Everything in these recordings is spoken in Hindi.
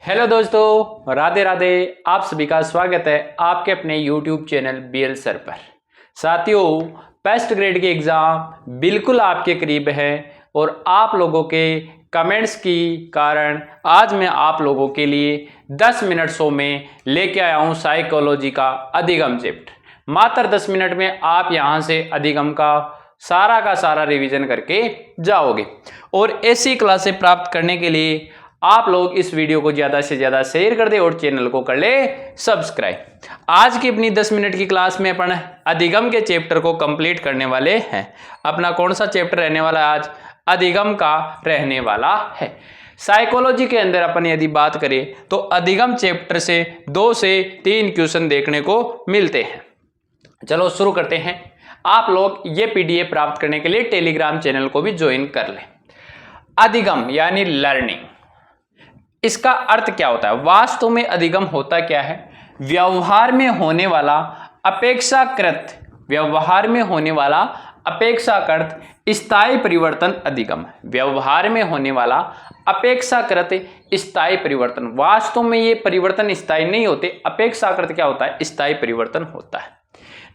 हेलो दोस्तों, राधे राधे। आप सभी का स्वागत है आपके अपने YouTube चैनल BL सर पर। साथियों, फर्स्ट ग्रेड के एग्ज़ाम बिल्कुल आपके करीब है और आप लोगों के कमेंट्स की कारण आज मैं आप लोगों के लिए 10 मिनट शो में लेके आया हूँ साइकोलॉजी का अधिगम चैप्टर। मात्र 10 मिनट में आप यहाँ से अधिगम का सारा रिवीजन करके जाओगे और ऐसी क्लासें प्राप्त करने के लिए आप लोग इस वीडियो को ज्यादा से ज्यादा शेयर कर दे और चैनल को कर ले सब्सक्राइब। आज की अपनी 10 मिनट की क्लास में अपन अधिगम के चैप्टर को कंप्लीट करने वाले हैं। अपना कौन सा चैप्टर रहने वाला है आज? अधिगम का रहने वाला है। साइकोलॉजी के अंदर अपन यदि बात करें तो अधिगम चैप्टर से 2 से 3 क्वेश्चन देखने को मिलते हैं। चलो शुरू करते हैं। आप लोग ये PDF प्राप्त करने के लिए टेलीग्राम चैनल को भी ज्वाइन कर लें। अधिगम यानी लर्निंग, इसका अर्थ क्या होता है? वास्तव में अधिगम होता क्या है? व्यवहार में होने वाला अपेक्षाकृत स्थायी परिवर्तन अधिगम है। व्यवहार में होने वाला अपेक्षाकृत स्थायी परिवर्तन। वास्तव में ये परिवर्तन स्थायी नहीं होते, अपेक्षाकृत क्या होता है? स्थायी परिवर्तन होता है।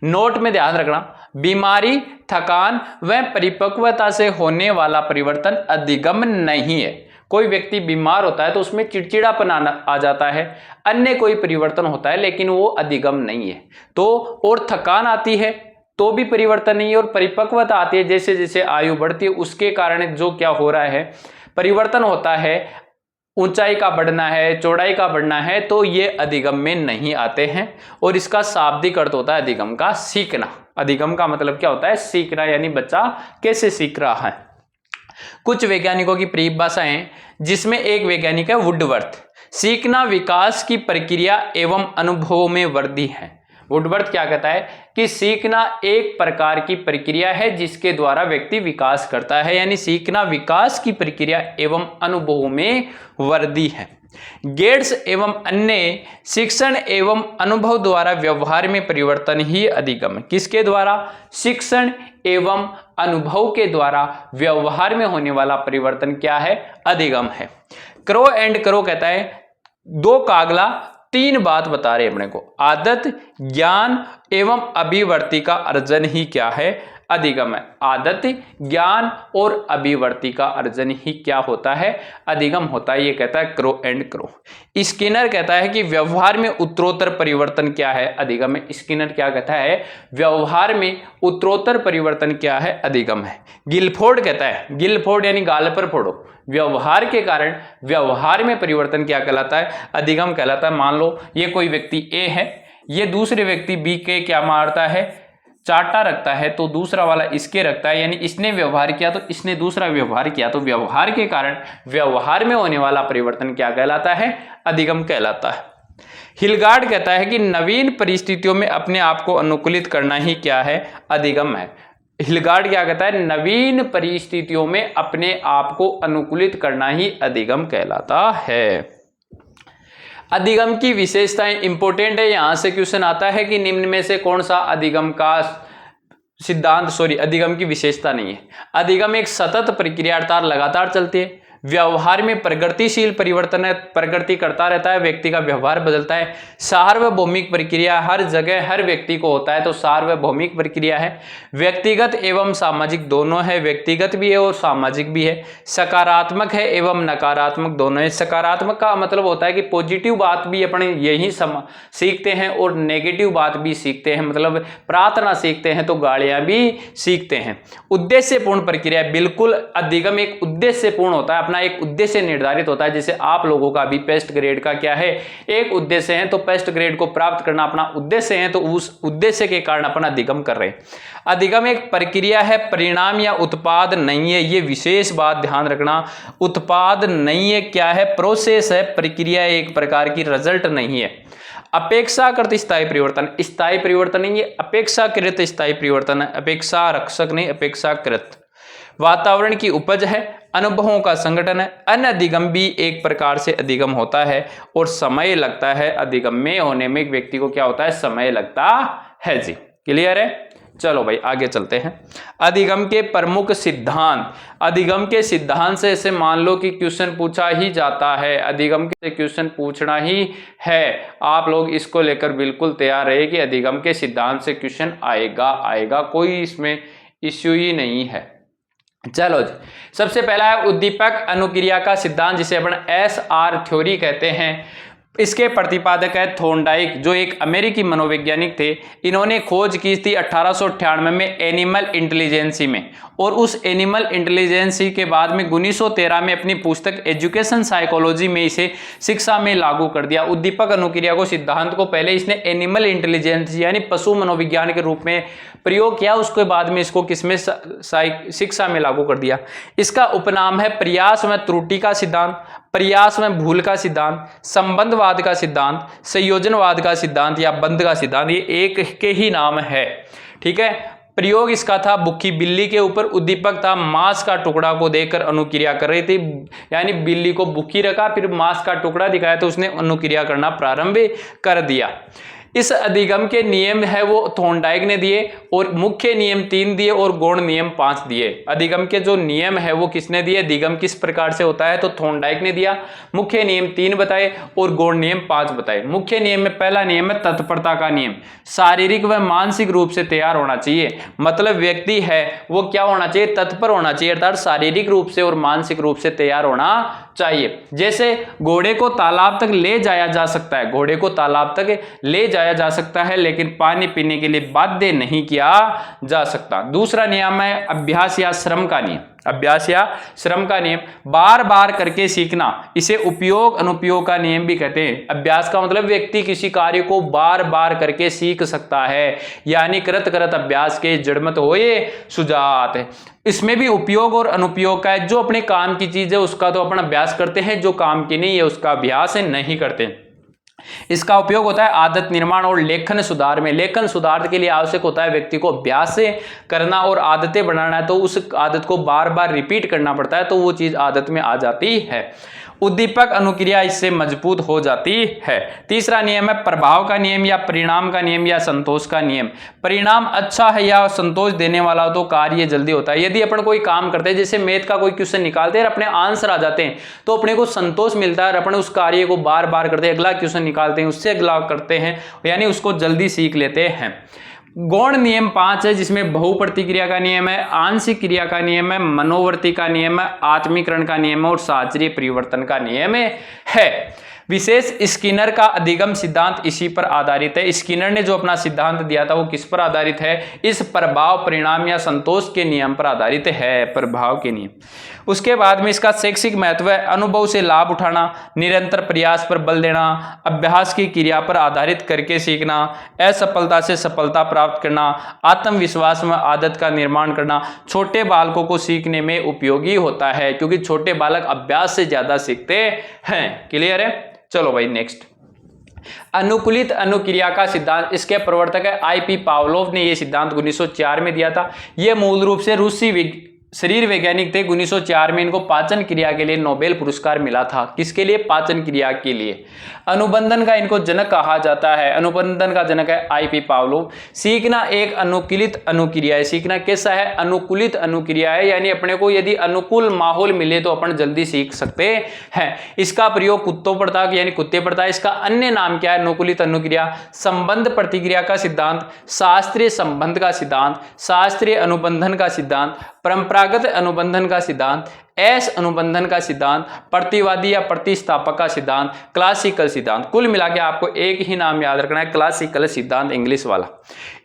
नोट में ध्यान रखना, बीमारी, थकान व परिपक्वता से होने वाला परिवर्तन अधिगम नहीं है। कोई व्यक्ति बीमार होता है तो उसमें चिड़चिड़ापन आ जाता है, अन्य कोई परिवर्तन होता है, लेकिन वो अधिगम नहीं है। तो और थकान आती है तो भी परिवर्तन नहीं है, और परिपक्वता आती है, जैसे जैसे आयु बढ़ती है उसके कारण जो क्या हो रहा है, परिवर्तन होता है, ऊंचाई का बढ़ना है, चौड़ाई का बढ़ना है, तो ये अधिगम में नहीं आते हैं। और इसका शाब्दिक अर्थ होता है अधिगम का सीखना। अधिगम का मतलब क्या होता है? सीखना, यानी बच्चा कैसे सीख रहा है। कुछ वैज्ञानिकों की परिभाषा है, जिसमें एक वैज्ञानिक है वुडवर्थ। सीखना विकास की प्रक्रिया एवं अनुभवों में वृद्धि है। वुडवर्थ क्या कहता है कि सीखना एक प्रकार की प्रक्रिया है जिसके द्वारा व्यक्ति विकास करता है, यानी सीखना विकास की प्रक्रिया एवं अनुभवों में वृद्धि है। गेट्स एवं अन्य शिक्षण एवं अनुभव द्वारा व्यवहार में परिवर्तन ही अधिगम है। किसके द्वारा? शिक्षण एवं अनुभव के द्वारा व्यवहार में होने वाला परिवर्तन क्या है? अधिगम है। क्रो एंड क्रो कहता है, दो कागला 3 बात बता रहे अपने को। आदत, ज्ञान एवं अभिवृत्ति का अर्जन ही क्या है? अधिगम है। आदत, ज्ञान और अभिवृत्ति का अर्जन ही क्या होता है? अधिगम होता है। ये कहता है क्रो एंड क्रो। स्किनर कहता है कि व्यवहार में उत्तरोत्तर परिवर्तन क्या है? अधिगम है। स्किनर क्या कहता है? व्यवहार में उत्तरोत्तर परिवर्तन क्या है? अधिगम है। गिलफोर्ड कहता है, गिलफोर्ड यानी गाल पर फोड़ो, व्यवहार के कारण व्यवहार में परिवर्तन क्या कहलाता है? अधिगम कहलाता है। मान लो ये कोई व्यक्ति A है, ये दूसरे व्यक्ति B के क्या मारता है? चाटा रखता है, तो दूसरा वाला इसके रखता है, यानी इसने व्यवहार किया तो इसने दूसरा व्यवहार किया, तो व्यवहार के कारण व्यवहार में होने वाला परिवर्तन क्या कहलाता है? अधिगम कहलाता है। हिलगार्ड कहता है कि नवीन परिस्थितियों में अपने आप को अनुकूलित करना ही क्या है? अधिगम है। हिलगार्ड क्या कहता है? नवीन परिस्थितियों में अपने आप को अनुकूलित करना ही अधिगम कहलाता है। अधिगम की विशेषताएं इंपॉर्टेंट है। यहां से क्वेश्चन आता है कि निम्न में से कौन सा अधिगम का सिद्धांत, अधिगम की विशेषता नहीं है। अधिगम एक सतत प्रक्रिया अर्थात लगातार चलती है। व्यवहार में प्रगतिशील परिवर्तन है, प्रगति करता रहता है, व्यक्ति का व्यवहार बदलता है। सार्वभौमिक प्रक्रिया, हर जगह हर व्यक्ति को होता है, तो सार्वभौमिक प्रक्रिया है। व्यक्तिगत एवं सामाजिक दोनों है, व्यक्तिगत भी है और सामाजिक भी है। सकारात्मक है एवं नकारात्मक दोनों है। सकारात्मक का मतलब होता है कि पॉजिटिव बात भी अपन यही सीखते हैं और नेगेटिव बात भी सीखते हैं, मतलब प्रार्थना सीखते हैं तो गालियां भी सीखते हैं। उद्देश्यपूर्ण प्रक्रिया, बिल्कुल अधिगम एक उद्देश्यपूर्ण होता है, अपना एक उद्देश्य निर्धारित होता है। जैसे आप लोगों का भी फर्स्ट ग्रेड का क्या है? एक उद्देश्य है, तो फर्स्ट ग्रेड को प्राप्त करना अपना उद्देश्य है, तो उस उद्देश्य के कारण अपन अधिगम कर रहे हैं। अधिगम एक प्रक्रिया है, परिणाम या उत्पाद नहीं है। ये विशेष बात ध्यान रखना, उत्पाद नहीं है, क्या है? प्रोसेस है, प्रक्रिया एक प्रकार की, रिजल्ट नहीं है। अपेक्षाकृत स्थायी परिवर्तन, स्थायी परिवर्तन नहीं, ये अपेक्षाकृत स्थायी परिवर्तन है, अपेक्षा रक्षक नहीं, अपेक्षाकृत। वातावरण की उपज है, अनुभवों का संगठन है। अनधिगम भी एक प्रकार से अधिगम होता है और समय लगता है। अधिगम में होने में एक व्यक्ति को क्या होता है? समय लगता है जी। क्लियर है? चलो भाई आगे चलते हैं। अधिगम के प्रमुख सिद्धांत। अधिगम के सिद्धांत से ऐसे मान लो कि क्वेश्चन पूछा ही जाता है, अधिगम के क्वेश्चन पूछना ही है, आप लोग इसको लेकर बिल्कुल तैयार रहे कि अधिगम के सिद्धांत से क्वेश्चन आएगा, कोई इसमें इश्यू ही नहीं है। चलो जी, सबसे पहला है उद्दीपक अनुक्रिया का सिद्धांत, जिसे अपन SR थ्योरी कहते हैं। इसके प्रतिपादक है थॉर्नडाइक, जो एक अमेरिकी मनोवैज्ञानिक थे। इन्होंने खोज की थी 1898 में एनिमल इंटेलिजेंसी में, और उस एनिमल इंटेलिजेंसी के बाद में 1913 में अपनी पुस्तक एजुकेशन साइकोलॉजी में इसे शिक्षा में लागू कर दिया। उद्दीपक अनुक्रिया को सिद्धांत को पहले इसने एनिमल इंटेलिजेंसी यानी पशु मनोविज्ञान के रूप में प्रयोग किया, उसके बाद में इसको किसमें शिक्षा में लागू कर दिया। इसका उपनाम है प्रयास में त्रुटि का सिद्धांत, प्रयास में भूल का सिद्धांत, संबंधवाद का सिद्धांत, संयोजनवाद का सिद्धांत या बंध का सिद्धांत, ये एक के ही नाम है। ठीक है, प्रयोग इसका था भूखी बिल्ली के ऊपर, उद्दीपक था मांस का टुकड़ा को देखकर अनुक्रिया कर रही थी, यानी बिल्ली को भूखी रखा, फिर मांस का टुकड़ा दिखाया तो उसने अनुक्रिया करना प्रारंभ कर दिया। इस अधिगम के नियम है वो थॉर्नडाइक ने दिए, और मुख्य नियम 3 दिए और गौण नियम 5 दिए। अधिगम के जो नियम है वो किसने दिए, अधिगम किस प्रकार से होता है तो थॉर्नडाइक ने दिया। मुख्य नियम 3 बताए और गौण नियम 5 बताए। मुख्य नियम में पहला नियम है तत्परता का नियम, शारीरिक व मानसिक रूप से तैयार होना चाहिए। मतलब व्यक्ति है वो क्या होना चाहिए, तत्पर होना चाहिए, अर्थात शारीरिक रूप से और मानसिक रूप से तैयार होना चाहिए। जैसे घोड़े को तालाब तक ले जाया जा सकता है, घोड़े को तालाब तक ले जाया जा सकता है, लेकिन पानी पीने के लिए बाध्य नहीं किया जा सकता। दूसरा नियम है अभ्यास या श्रम का नियम, अभ्यास या श्रम का नियम, बार बार करके सीखना, इसे उपयोग अनुपयोग का नियम भी कहते हैं। अभ्यास का मतलब व्यक्ति किसी कार्य को बार बार करके सीख सकता है, यानी करत करत अभ्यास के जड़मत होए सुजात है। इसमें भी उपयोग और अनुपयोग का है, जो अपने काम की चीज है उसका तो अपन अभ्यास करते हैं, जो काम की नहीं है उसका अभ्यास नहीं करते। इसका उपयोग होता है आदत निर्माण और लेखन सुधार में। लेखन सुधार के लिए आवश्यक होता है व्यक्ति को अभ्यास से करना और आदतें बनाना है, तो उस आदत को बार बार रिपीट करना पड़ता है, तो वो चीज आदत में आ जाती है। उद्दीपक अनुक्रिया इससे मजबूत हो जाती है। तीसरा नियम है प्रभाव का नियम या परिणाम का नियम या संतोष का नियम। परिणाम अच्छा है या संतोष देने वाला हो तो कार्य जल्दी होता है। यदि अपन कोई काम करते हैं, जैसे मैथ का कोई क्वेश्चन निकालते हैं और अपने आंसर आ जाते हैं, तो अपने को संतोष मिलता है और अपन उस कार्य को बार बार करते हैं, अगला क्वेश्चन निकालते हैं, उससे अगला करते हैं, यानी उसको जल्दी सीख लेते हैं। गौण नियम 5 है, जिसमें बहु प्रतिक्रिया का नियम है, आंशिक क्रिया का नियम है, मनोवर्ती का नियम है, आत्मीकरण का नियम है और शास्त्रीय परिवर्तन का नियम है। विशेष स्किनर का अधिगम सिद्धांत इसी पर आधारित है। स्किनर ने जो अपना सिद्धांत दिया था वो किस पर आधारित है, इस प्रभाव परिणाम या संतोष के नियम पर आधारित है, प्रभाव के नियम। उसके बाद में इसका शैक्षिक महत्व है, अनुभव से लाभ उठाना, निरंतर प्रयास पर बल देना, अभ्यास की क्रिया पर आधारित करके सीखना, असफलता से सफलता प्राप्त करना, आत्मविश्वास में आदत का निर्माण करना, छोटे बालकों को सीखने में उपयोगी होता है, क्योंकि छोटे बालक अभ्यास से ज्यादा सीखते हैं। क्लियर है? चलो भाई नेक्स्ट, अनुकूलित अनुक्रिया का सिद्धांत। इसके प्रवर्तक है IP पावलोव ने यह सिद्धांत 1904 में दिया था। यह मूल रूप से रूसी शरीर वैज्ञानिक थे। 1904 में इनको पाचन क्रिया के लिए नोबेल पुरस्कार मिला था। किसके लिए? पाचन क्रिया के लिए। अनुबंधन का इनको जनक कहा जाता है। अनुबंधन का जनक है IP पावलोव। सीखना एक अनुकूलित अनुक्रिया है। सीखना कैसा है? अनुकूलित अनुक्रिया है, यानी अपने को यदि अनुकूल माहौल मिले तो अपन जल्दी सीख सकते हैं। इसका प्रयोग कुत्तों पर था, यानी कुत्ते पर था। इसका अन्य नाम क्या है? अनुकूलित अनुक्रिया। संबंध प्रतिक्रिया का सिद्धांत, शास्त्रीय संबंध का सिद्धांत, शास्त्रीय अनुबंधन का सिद्धांत, परंपरागत अनुबंधन का सिद्धांत, एस अनुबंधन का सिद्धांत, प्रतिवादी या प्रतिस्थापक का सिद्धांत, क्लासिकल सिद्धांत। कुल मिला के आपको एक ही नाम याद रखना है, क्लासिकल सिद्धांत, इंग्लिश वाला।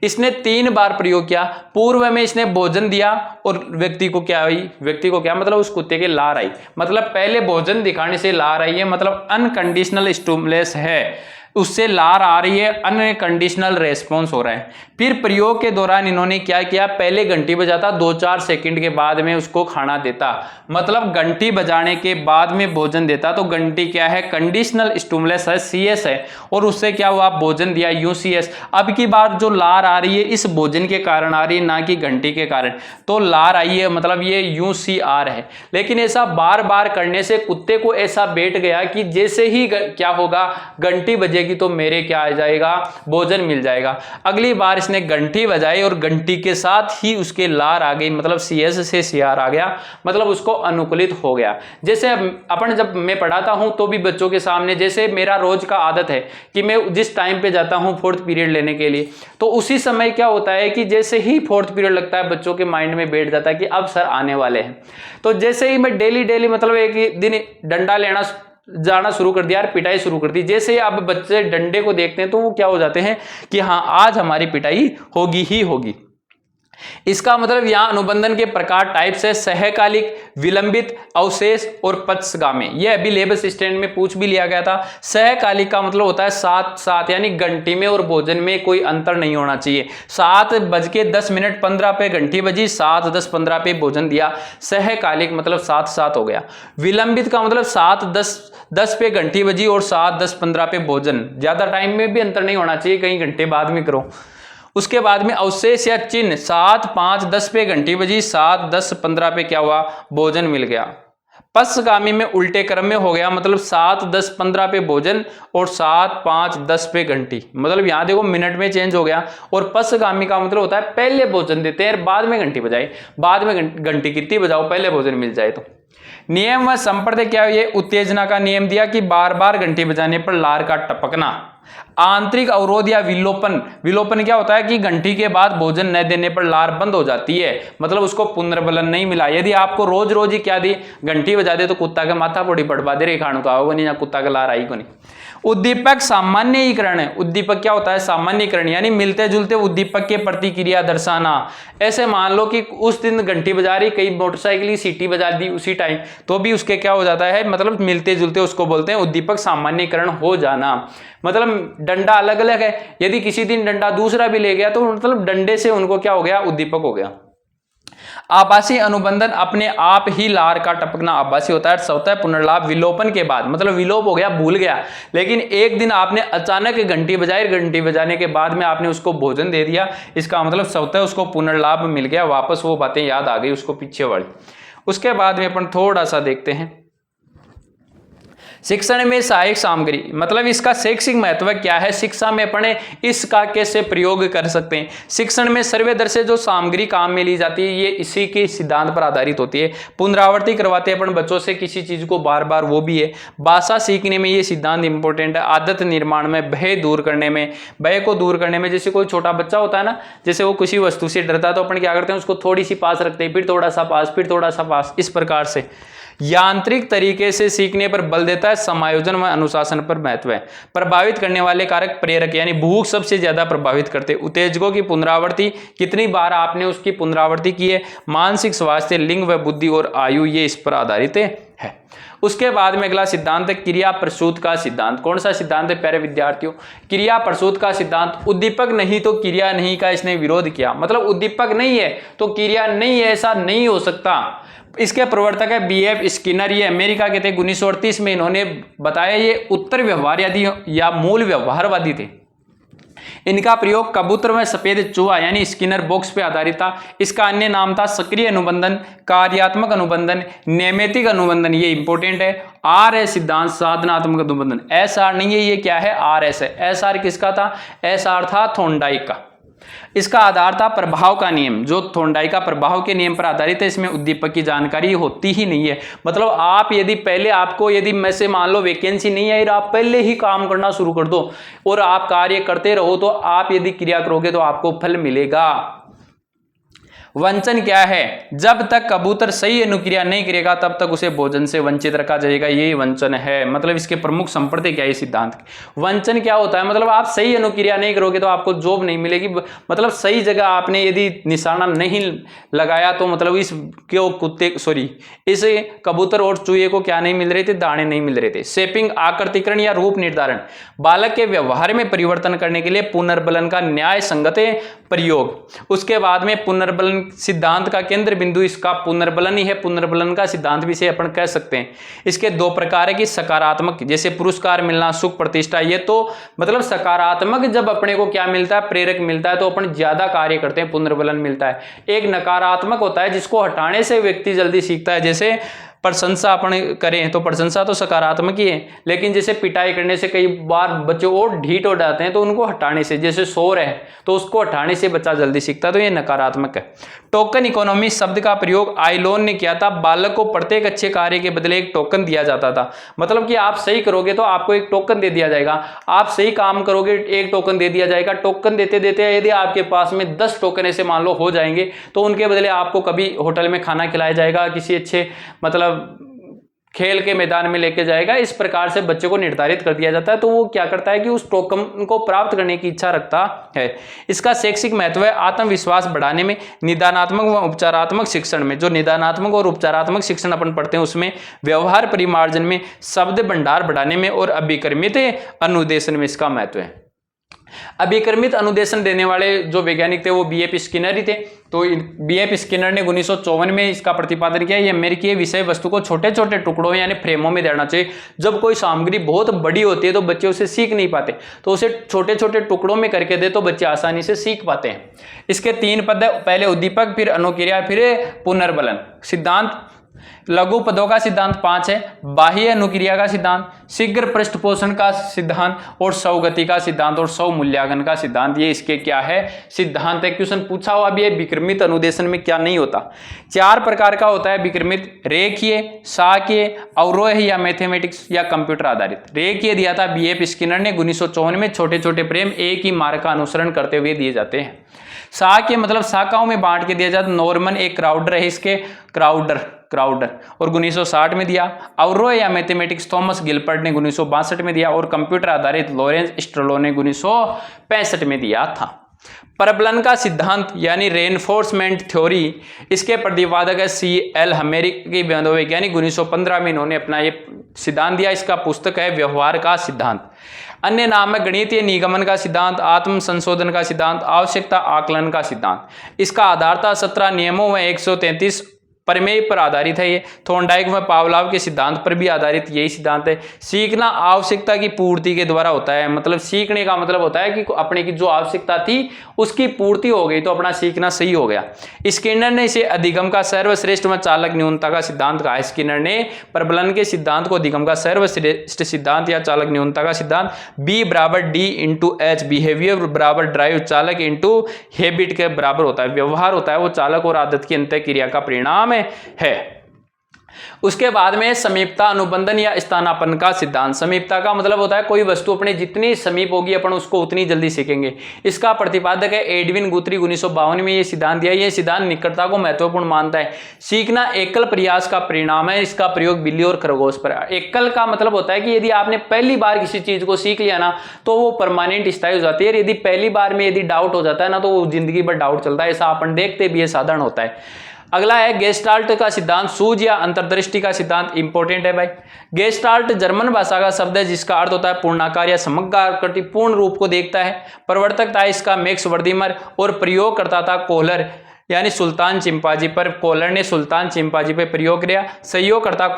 इसने 3 बार प्रयोग किया। पूर्व में इसने भोजन दिया और व्यक्ति को क्या हुई? व्यक्ति को क्या मतलब उस कुत्ते के लार आई। मतलब पहले भोजन दिखाने से लार आई है, मतलब अनकंडीशनल स्टिमुलस है, उससे लार आ रही है, अनकंडीशनल रेस्पॉन्स हो रहा है। फिर प्रयोग के दौरान इन्होंने क्या किया? पहले घंटी बजाता, 2-4 सेकंड के बाद में उसको खाना देता। मतलब घंटी बजाने के बाद में भोजन देता। तो घंटी क्या है? कंडीशनल स्टिमुलस है, CS है, और उससे क्या हुआ? भोजन दिया, UCS। अब की बार जो लार आ रही है इस भोजन के कारण आ रही है, ना कि घंटी के कारण। तो लार आई है, मतलब ये UCR है। लेकिन ऐसा बार बार करने से कुत्ते को ऐसा बैठ गया कि जैसे ही क्या होगा, घंटी बजेगी तो मेरे क्या आ जाएगा? भोजन मिल जाएगा। अगली बार इसने घंटी बजाई और घंटी के साथ ही उसके लार आ गई, मतलब CS से CR आ गया, मतलब उसको अनुकूलित हो गया। जैसे अपन जब मैं पढ़ाता हूं तो भी बच्चों के सामने, जैसे मेरा रोज का आदत है कि मैं जिस टाइम पे जाता हूं 4th पीरियड लेने के लिए, तो उसी समय क्या होता है कि जैसे ही 4th पीरियड लगता है बच्चों के माइंड में बैठ जाता है कि अब सर आने वाले हैं। तो जैसे ही मैं डेली मतलब एक दिन डंडा लेना जाना शुरू कर दिया, पिटाई शुरू कर दी, जैसे ही अब बच्चे डंडे को देखते हैं तो वो क्या हो जाते हैं कि हाँ आज हमारी पिटाई होगी ही होगी। इसका मतलब यहां अनुबंधन के प्रकार टाइप्स है सहकालिक, विलंबित, अवशेष और पक्षगामी। यह अभी लेबस स्टैंड में पूछ भी लिया गया था। सहकालिक का मतलब होता है साथ साथ, यानी घंटी में और भोजन में कोई अंतर नहीं होना चाहिए। 7:10:15 पे घंटी बजी, 7:10:15 पे भोजन दिया, सहकालिक मतलब साथ साथ हो गया। विलंबित का मतलब 7:10 पे घंटी बजी और 7:10:15 पे भोजन, ज्यादा टाइम में भी अंतर नहीं होना चाहिए, कई घंटे बाद में करो। उसके बाद में अवशेष या चिन्ह 7:05:10 पे घंटी बजी, 7:10:15 पे क्या हुआ भोजन मिल गया। पक्षगामी में उल्टे क्रम में हो गया, मतलब 7:10:15 पे भोजन और 7:05:10 पे घंटी, मतलब यहां देखो मिनट में चेंज हो गया। और पक्षगामी का मतलब होता है पहले भोजन देते हैं बाद में घंटी बजाई, बाद में घंटी कितनी बजाओ पहले भोजन मिल जाए। तो नियम व संप्रदाय क्या है, ये उत्तेजना का नियम दिया कि बार बार घंटी बजाने पर लार का टपकना। आंतरिक अवरोध या विलोपन, विलोपन क्या होता है कि घंटी के बाद भोजन न देने पर लार बंद हो जाती है, मतलब उसको पुनर्बलन नहीं मिला। यदि आपको रोज रोज ही क्या दी घंटी बजा दे तो कुत्ता का माथा पोड़ी पड़वा दे रही खाणु तो आओगे नहीं, या कुत्ता का लार आई को नहीं। उद्दीपक सामान्यीकरण है, उद्दीपक क्या होता है सामान्यीकरण, यानी मिलते जुलते उद्दीपक के प्रतिक्रिया दर्शाना। ऐसे मान लो कि उस दिन घंटी बजा रही, कई मोटरसाइकिल की सीटी बजा दी उसी टाइम, तो भी उसके क्या हो जाता है, मतलब मिलते जुलते उसको बोलते हैं उद्दीपक सामान्यीकरण हो जाना। मतलब डंडा अलग अलग है, यदि किसी दिन डंडा दूसरा भी ले गया तो मतलब डंडे से उनको क्या हो गया उद्दीपक हो गया। आभासी अनुबंधन अपने आप ही लार का टपकना आभासी होता है, होता है पुनर्लाभ विलोपन के बाद, मतलब विलोप हो गया भूल गया, लेकिन एक दिन आपने अचानक घंटी बजाई, घंटी बजाने के बाद में आपने उसको भोजन दे दिया, इसका मतलब स्वतः उसको पुनर्लाभ मिल गया, वापस वो बातें याद आ गई उसको पीछे वाली। उसके बाद में अपन थोड़ा सा देखते हैं शिक्षण में सहायक सामग्री, मतलब इसका शैक्षिक महत्व क्या है, शिक्षा में अपने इसका कैसे प्रयोग कर सकते हैं। शिक्षण में सर्वेदर से जो सामग्री काम में ली जाती है ये इसी के सिद्धांत पर आधारित होती है। पुनरावृत्ति करवाते हैं अपन बच्चों से किसी चीज को बार बार, वो भी है। भाषा सीखने में ये सिद्धांत इंपॉर्टेंट है। आदत निर्माण में, भय दूर करने में, भय को दूर करने में, जैसे कोई छोटा बच्चा होता है ना, जैसे वो किसी वस्तु से डरता है तो अपन क्या करते हैं उसको थोड़ी सी पास रखते हैं, फिर थोड़ा सा पास, फिर थोड़ा सा पास, इस प्रकार से। यांत्रिक तरीके से सीखने पर बल देता है, समायोजन व अनुशासन पर महत्व है। प्रभावित करने वाले कारक प्रेरक, यानी भूख सबसे ज्यादा प्रभावित करते। उत्तेजकों की पुनरावृत्ति, कितनी बार आपने उसकी पुनरावृत्ति की है। मानसिक स्वास्थ्य, लिंग व बुद्धि और आयु, ये इस पर आधारित है। उसके बाद में अगला सिद्धांत है क्रिया प्रसूत का सिद्धांत। कौन सा सिद्धांत है प्यारे विद्यार्थियों, क्रिया प्रसूत का सिद्धांत। उद्दीपक नहीं तो क्रिया नहीं का इसने विरोध किया, मतलब उद्दीपक नहीं है तो क्रिया नहीं है, ऐसा नहीं हो सकता। इसके प्रवर्तक है BF स्किनर, ये अमेरिका के थे। 1938 में इन्होंने बताया, ये उत्तर व्यवहारवादी या मूल व्यवहारवादी थे। इनका प्रयोग कबूतर में सफेद चूहा यानी स्किनर बॉक्स पे आधारित था। इसका अन्य नाम था सक्रिय अनुबंधन, कार्यात्मक अनुबंधन, नैमित्तिक अनुबंधन, ये इंपॉर्टेंट है। R है सिद्धांत साधनात्मक अनुबंधन, SR नहीं है, ये क्या है RS है। SR किसका था, SR था थॉर्नडाइक का। इसका आधार था प्रभाव का नियम, जो थॉर्नडाइक का प्रभाव के नियम पर आधारित है। इसमें उद्दीपक की जानकारी होती ही नहीं है, मतलब आप यदि पहले आपको यदि में से मान लो वैकेंसी नहीं आई, आप पहले ही काम करना शुरू कर दो और आप कार्य करते रहो, तो आप यदि क्रिया करोगे तो आपको फल मिलेगा। वंचन क्या है, जब तक कबूतर सही अनुक्रिया नहीं करेगा तब तक उसे भोजन से वंचित रखा जाएगा, यही वंचन है। मतलब इसके प्रमुख संप्रदाय क्या है सिद्धांत। वंचन क्या होता है, मतलब आप सही अनुक्रिया नहीं करोगे तो आपको जॉब नहीं मिलेगी, मतलब सही जगह आपने यदि निशाना नहीं लगाया तो मतलब इस कबूतर और चूहे को क्या नहीं मिल रहे थे, दाने नहीं मिल रहे थे। शेपिंग, आकृतिकरण या रूप निर्धारण, बालक के व्यवहार में परिवर्तन करने के लिए पुनर्बलन का न्याय संगत प्रयोग। उसके बाद में पुनर्बलन सिद्धांत का केंद्र बिंदु इसका पुनर्बलन ही है। पुनर्बलन का सिद्धांत भी से अपन कह सकते हैं। इसके दो प्रकार है कि सकारात्मक, जैसे पुरस्कार मिलना, सुख प्रतिष्ठा, ये तो मतलब सकारात्मक जब अपने को क्या मिलता है, प्रेरक मिलता है तो अपन ज्यादा कार्य करते हैं, पुनर्बलन मिलता है। एक नकारात्मक होता है जिसको हटाने से व्यक्ति जल्दी सीखता है, जैसे प्रशंसा अपन करें तो प्रशंसा तो सकारात्मक ही है, लेकिन जैसे पिटाई करने से कई बार बच्चे और ढीठ हो जाते हैं, तो उनको हटाने से, जैसे शोर है तो उसको हटाने से बच्चा जल्दी सीखता है, तो ये नकारात्मक है। टोकन इकोनॉमी शब्द का प्रयोग आइलोन ने किया था। बालक को प्रत्येक अच्छे कार्य के बदले एक टोकन दिया जाता था। मतलब कि आप सही करोगे तो आपको एक टोकन दे दिया जाएगा, आप सही काम करोगे एक टोकन दे दिया जाएगा। टोकन देते देते यदि आपके पास में 10 टोकन ऐसे मान लो हो जाएंगे, तो उनके बदले आपको कभी होटल में खाना खिलाया जाएगा, किसी अच्छे मतलब खेल के मैदान में लेके जाएगा। इस प्रकार से बच्चे को निर्धारित कर दिया जाता है, तो वो क्या करता है कि उस टोकन को प्राप्त करने की इच्छा रखता है। इसका शैक्षिक महत्व है आत्मविश्वास बढ़ाने में, निदानात्मक व उपचारात्मक शिक्षण में। जो निदानात्मक और उपचारात्मक शिक्षण अपन पढ़ते हैं उसमें व्यवहार परिमार्जन में, शब्द भंडार बढ़ाने में और अभिक्रमित अनुदेशन में इसका महत्व है। अभिक्रमित अनुदेशन देने वाले जो वैज्ञानिक थे वो B.F. स्किनर ही थे। तो B.F. स्किनर ने 1954 में इसका प्रतिपादन किया। ये अमेरिकी विषय वस्तु को छोटे छोटे टुकड़ों यानी फ्रेमों में देना चाहिए। जब कोई सामग्री बहुत बड़ी होती है तो बच्चे उसे सीख नहीं पाते, तो उसे छोटे छोटे टुकड़ों में करके दे तो बच्चे आसानी से सीख पाते हैं। इसके 3 पद है, पहले उद्दीपक, फिर अनुक्रिया, फिर पुनर्बलन। सिद्धांत लघु पदों का सिद्धांत 5 है, बाह्य अनुक्रिया का सिद्धांत, शीघ्र पृष्ठपोषण का सिद्धांत और स्वगति का सिद्धांत और स्वमूल्यांकन का सिद्धांत। ये इसके क्या है सिद्धांत है। क्वेश्चन पूछा हुआ भी है विक्रमित अनुदेशन में क्या नहीं होता। 4 प्रकार का होता है विक्रमित, रेखीय, शाकीय, अवरोह या मैथमेटिक्स या कंप्यूटर आधारित। रेखीय दिया था B.F. स्किनर ने 1954 में। छोटे छोटे फ्रेम एक ही मार्ग का अनुसरण करते हुए दिए जाते हैं। शाकीय मतलब शाखाओं में बांट के दिया जाता। नॉर्मन एक क्राउडर है इसके, क्राउडर और 1960 में दिया। अवरोह या मैथमेटिक्स थॉमस गिलपर्ट ने 1962 में दिया और कंप्यूटर आधारित लॉरेंस स्ट्रोलो ने 1965 में दिया था। परबलन का सिद्धांत यानी रेनफोर्समेंट थ्योरी, इसके प्रतिपादक है C.L. अमेरिकी वैज्ञानिक। 1915 में इन्होंने अपना ये सिद्धांत दिया। इसका पुस्तक है व्यवहार का सिद्धांत। अन्य नाम है गणितीय निगमन का सिद्धांत, आत्म संशोधन का सिद्धांत, आवश्यकता आकलन का सिद्धांत। इसका आधार था 17 नियमों व 133 प्रमेय पर आधारित है। ये थॉर्नडाइक व पावलोव के सिद्धांत पर भी आधारित यही सिद्धांत है। सीखना आवश्यकता की पूर्ति के द्वारा होता है। मतलब सीखने का मतलब होता है कि अपने की जो आवश्यकता थी उसकी पूर्ति हो गई तो अपना सीखना सही हो गया। स्किनर ने इसे अधिगम का सर्वश्रेष्ठ व चालक न्यूनता का सिद्धांत कहा। स्किनर ने प्रबलन के सिद्धांत को अधिगम का सर्वश्रेष्ठ सिद्धांत या चालक न्यूनता का सिद्धांत, B = D/H, बिहेवियर = ड्राइव, चालक × हैबिट के बराबर होता है। व्यवहार होता है वो चालक और आदत की अंतःक्रिया का परिणाम है। उसके बाद में समीपता अनुबंधन या स्थानापन्न का सिद्धांत। समीपता का मतलब होता है कोई वस्तु अपने जितनी समीप होगी अपन उसको उतनी जल्दी सीखेंगे। इसका प्रतिपादक है एडविन गुथरी। 1952 में ये सिद्धांत दिया। ये सिद्धांत निकटता को महत्वपूर्ण मानता है। सीखना एकल प्रयास का परिणाम है। इसका प्रयोग बिल्ली और खरगोश पर। एकल का मतलब होता है कि यदि आपने पहली बार किसी चीज को सीख लिया ना तो वो परमानेंट स्थायी हो जाती है। यदि पहली बार में यदि डाउट हो जाता है ना तो वो जिंदगी भर डाउट चलता है। ऐसा अपन देखते भी, ये साधारण होता है। अगला है गेस्टाल्ट का सिद्धांत, सूझ या अंतर्दृष्टि का सिद्धांत। इंपॉर्टेंट है भाई। गेस्टाल्ट जर्मन भाषा का शब्द है जिसका अर्थ होता है पूर्णाकार या समग्र आकृति, पूर्ण रूप को देखता है। प्रवर्तक था इसका मैक्स वर्दीमर और प्रयोग करता था कोहलर यानी सुल्तान चिंपांजी पर। कोहलर ने सुल्तान चिंपांजी पर प्रयोग किया। सहयोग करता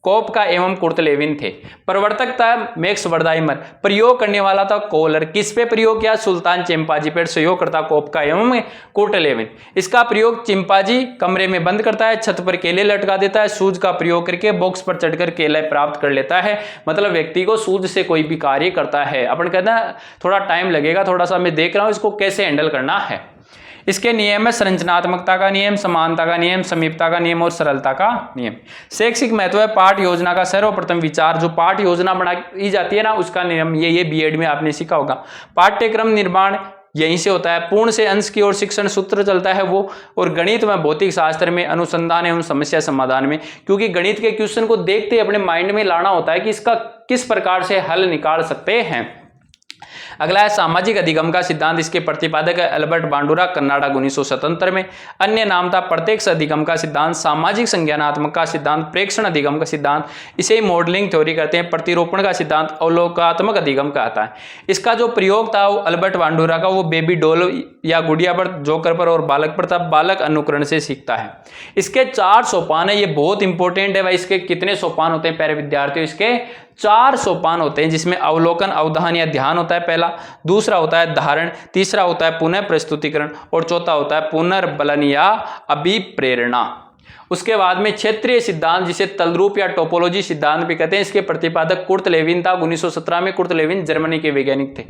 कोपका एवं कुर्तलेविन थे। प्रवर्तक था मैक्स वर्दाइमर, प्रयोग करने वाला था कोहलर। किस पे प्रयोग किया? सुल्तान चिंपांजी पर। सहयोग करता कोपका एवं कुर्तलेविन। इसका प्रयोग चिंपांजी कमरे में बंद करता है, छत पर केले लटका देता है, सूज का प्रयोग करके बॉक्स पर चढ़कर केले प्राप्त कर लेता है। मतलब व्यक्ति को सूज से कोई भी कार्य करता है। अपन कहते हैं थोड़ा टाइम लगेगा, थोड़ा सा मैं देख रहा हूं इसको कैसे हैंडल करना है। इसके नियम है संरचनात्मकता का नियम, समानता का नियम, समीपता का नियम और सरलता का नियम। शैक्षिक महत्व है पाठ योजना का सर्वप्रथम विचार। जो पाठ योजना बनाई जाती है ना उसका नियम ये B.Ed में आपने सीखा होगा। पाठ्यक्रम निर्माण यहीं से होता है। पूर्ण से अंश की ओर शिक्षण सूत्र चलता है वो। और गणित व भौतिक शास्त्र में अनुसंधान एवं समस्या समाधान में, क्योंकि गणित के क्वेश्चन को देखते अपने माइंड में लाना होता है कि इसका किस प्रकार से हल निकाल सकते हैं। अगला है सामाजिक अधिगम का सिद्धांत। इसके प्रतिपादक है अल्बर्ट बांडुरा, कनाडा, 1977 में। अन्य नाम था प्रत्यक्ष अधिगम का सिद्धांत, सामाजिक संज्ञानात्मक का सिद्धांत, प्रेक्षण अधिगम का सिद्धांत, इसे मॉडलिंग थ्योरी करते हैं। प्रतिरूपण का सिद्धांत अवलोकात्मक अधिगम कहता है। इसका जो प्रयोग था वो अल्बर्ट बांडुरा का वो बेबी डॉल या गुड़िया पर, जोकर पर और बालक पर था। बालक अनुकरण से सीखता है। इसके 4 सोपान है। ये बहुत इंपॉर्टेंट है भाई। इसके कितने सोपान होते हैं प्यारे विद्यार्थियों? इसके 4 सोपान होते हैं जिसमें अवलोकन, अवधान या ध्यान होता है पहला, दूसरा होता है धारण, तीसरा होता है पुनः प्रस्तुतिकरण और चौथा होता है पुनर्बलन या अभिप्रेरणा। उसके बाद में क्षेत्रीय सिद्धांत, जिसे तलरूप या टोपोलॉजी सिद्धांत भी कहते हैं, इसके प्रतिपादक कुर्ट लेविन था। 1917 में कुर्ट लेविन जर्मनी के वैज्ञानिक थे।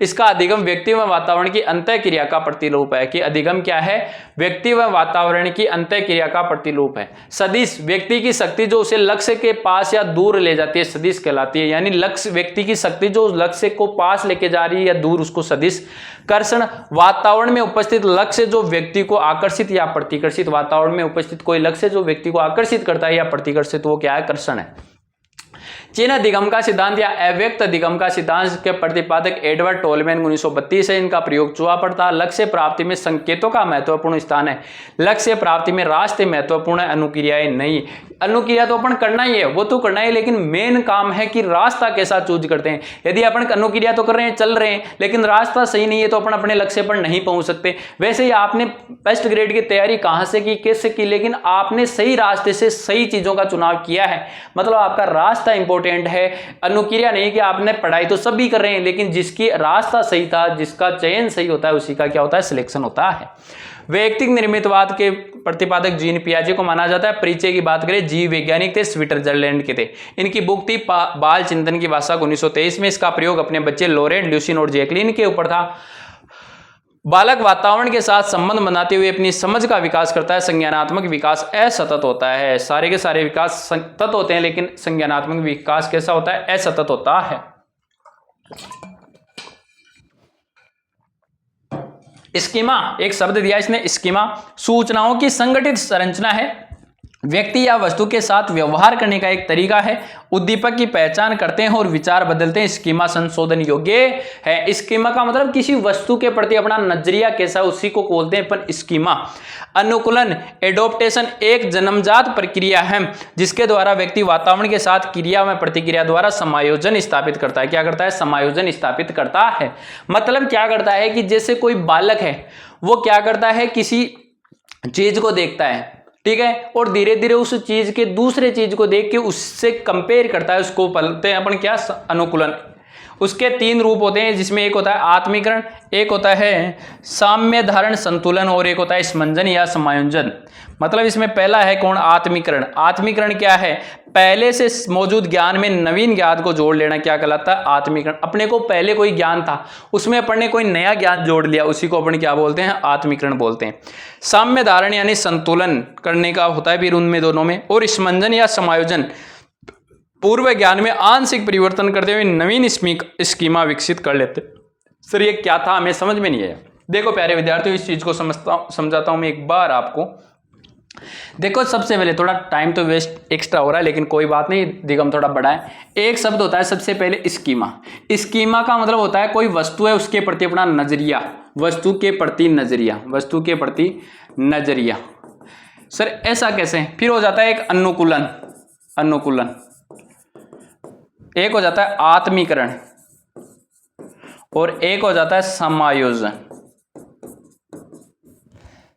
इसका अधिगम व्यक्ति व वातावरण की अंतःक्रिया का प्रतिरूप है। कि अधिगम क्या है? व्यक्ति व वातावरण की अंतःक्रिया का प्रतिरूप है। सदिश, व्यक्ति की शक्ति जो उसे लक्ष्य के पास या दूर ले जाती है, सदिश कहलाती है। यानी लक्ष्य, व्यक्ति की शक्ति जो लक्ष्य को पास लेके जा रही है या दूर, उसको सदिश। कर्षण, वातावरण में उपस्थित लक्ष्य जो व्यक्ति को आकर्षित या प्रतिकर्षित, वातावरण में उपस्थित कोई लक्ष्य जो व्यक्ति को आकर्षित करता है या प्रतिकर्षित, वो क्या है? कर्षण है। चिन्ह अधिगम का सिद्धांत या अव्यक्त अधिगम का सिद्धांत के प्रतिपादक एडवर्ड टोलमैन 1932 है। इनका प्रयोग चुहा पर था। लक्ष्य प्राप्ति में संकेतों का महत्वपूर्ण स्थान है। लक्ष्य प्राप्ति में रास्ते महत्वपूर्ण है, अनुक्रियाएं नहीं। अनुक्रिया तो अपन करना ही है, वो तो करना है, लेकिन मेन काम है कि रास्ता कैसा चूज करते हैं। यदि अपन अनुक्रिया तो कर रहे हैं, चल रहे हैं, लेकिन रास्ता सही नहीं है तो अपन अपने लक्ष्य पर नहीं पहुंच सकते। वैसे ही आपने फर्स्ट ग्रेड की तैयारी कहां से की, कैसे की, लेकिन आपने सही रास्ते से सही चीजों का चुनाव किया है, मतलब आपका रास्ता इंपॉर्टेंट है। अनुक्रिया नहीं कि आपने पढ़ाई तो सभी कर रहे हैं, लेकिन जिसकी रास्ता सही था, जिसका चयन सही होता है, उसी का क्या होता है? सिलेक्शन होता है। वैयक्तिक निर्मितवाद के प्रतिपादक जीन पियाजे को माना जाता है। परिचय की बात करें, जीव वैज्ञानिक थे, स्विट्जरलैंड के थे। इनकी बुक थी बाल चिंतन की भाषा 1923 में। इसका प्रयोग अपने बच्चे लॉरेंट, ल्यूसिन और जैकलिन के ऊपर था। बालक वातावरण के साथ संबंध बनाते हुए अपनी समझ का विकास करता है। संज्ञानात्मक विकास असतत होता है। सारे के सारे विकास सतत होते हैं, लेकिन संज्ञानात्मक विकास कैसा होता है? असतत होता है। स्कीमा, एक शब्द दिया इसने, स्कीमा, सूचनाओं की संगठित संरचना है। व्यक्ति या वस्तु के साथ व्यवहार करने का एक तरीका है। उद्दीपक की पहचान करते हैं और विचार बदलते हैं। स्कीमा संशोधन योग्य है। स्कीमा का मतलब किसी वस्तु के प्रति अपना नजरिया कैसा, उसी को बोलते हैं अपन स्कीमा। अनुकूलन, एडोप्टेशन, एक जन्मजात प्रक्रिया है जिसके द्वारा व्यक्ति वातावरण के साथ क्रिया में प्रतिक्रिया द्वारा समायोजन स्थापित करता है। क्या करता है? समायोजन स्थापित करता है। मतलब क्या करता है कि जैसे कोई बालक है, वो क्या करता है? किसी चीज को देखता है, ठीक है, और धीरे धीरे उस चीज के दूसरे चीज को देख के उससे कंपेयर करता है, उसको बोलते हैं अपन क्या? अनुकूलन। उसके 3 रूप होते हैं, जिसमें एक होता है आत्मीकरण, एक होता है साम्य धारण संतुलन, और एक होता है स्मंजन या समायोजन। मतलब इसमें पहला है कौन? आत्मीकरण। आत्मीकरण क्या है? पहले से मौजूद ज्ञान में नवीन ज्ञान को जोड़ लेना, क्या कहलाता है? आत्मीकरण। अपने को पहले कोई ज्ञान था, उसमें अपन ने कोई नया ज्ञान जोड़ लिया, उसी को अपन क्या बोलते हैं? आत्मीकरण बोलते हैं। साम्य धारण यानी संतुलन करने का होता है फिर उनमें दोनों में। और स्मंजन या समायोजन पूर्व ज्ञान में आंशिक परिवर्तन करते हुए नवीन स्कीमा विकसित कर लेते। सर ये क्या था? हमें समझ में नहीं आया। देखो प्यारे विद्यार्थियों, इस चीज को समझाता हूं मैं एक बार आपको। देखो सबसे पहले, थोड़ा टाइम तो वेस्ट एक्स्ट्रा हो रहा है, लेकिन कोई बात नहीं, दिगम थोड़ा बड़ा है। एक शब्द होता है सबसे पहले स्कीमा। स्कीमा का मतलब होता है कोई वस्तु है, उसके प्रति अपना नजरिया, वस्तु के प्रति नजरिया, वस्तु के प्रति नजरिया। सर ऐसा कैसे? फिर हो जाता है एक अनुकूलन, अनुकूलन, एक हो जाता है आत्मीकरण, और एक हो जाता है समायोजन।